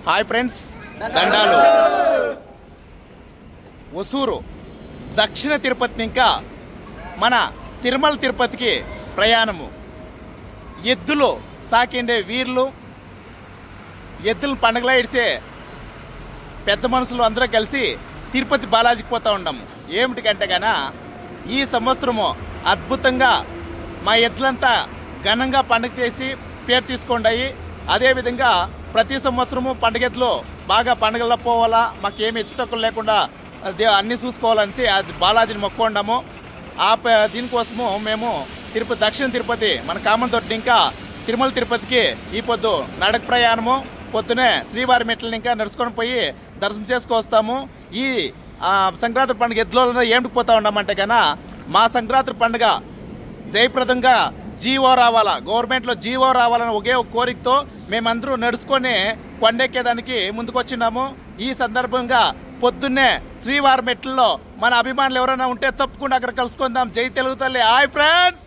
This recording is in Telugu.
హాయ్ ఫ్రెండ్స్, దండాలు. ఒసూరు దక్షిణ తిరుపతి ఇంకా మన తిరుమల తిరుపతికి ప్రయాణము. ఎద్దులు సాకిండే వీర్లు, ఎద్దులు పండుగలా ఇడిచే పెద్ద మనుషులు అందరూ కలిసి తిరుపతి బాలాజీకి పోతూ ఉంటాము. ఏమిటికంటే కన్నా ఈ సంవత్సరము అద్భుతంగా మా ఎద్దులంతా ఘనంగా పండుగ చేసి పేరు తీసుకుంటాయి. అదేవిధంగా ప్రతి సంవత్సరము పండుగెద్దులు బాగా పండుగల్లో పోవాలా, మాకేమి హెచ్చుతక్కులు లేకుండా అన్నీ చూసుకోవాలనేసి అది బాలాజీని మొక్కుకుంటాము. దీనికోసము మేము దక్షిణ తిరుపతి మన కామన్తోటి ఇంకా తిరుమల తిరుపతికి ఈ పొద్దు నడక ప్రయాణము. పొద్దునే శ్రీవారి మెట్లని ఇంకా నడుచుకొని పోయి దర్శనం చేసుకొస్తాము. ఈ సంక్రాంతి పండుగ ఎద్దులో ఏమిటి పోతూ ఉన్నామంటే కన్నా మా సంక్రాంతి పండుగ జయప్రదంగా జీవో రావాలా, గవర్నమెంట్లో జీవో రావాలని ఒకే ఒక కోరికతో మేమందరూ నడుచుకొని కొండెక్కేదానికి ముందుకొచ్చినాము. ఈ సందర్భంగా పొద్దున్నే శ్రీవారి మెట్లలో మన అభిమానులు ఎవరైనా ఉంటే తప్పకుండా అక్కడ కలుసుకుందాం. జై తెలుగు తల్లి. Hi friends.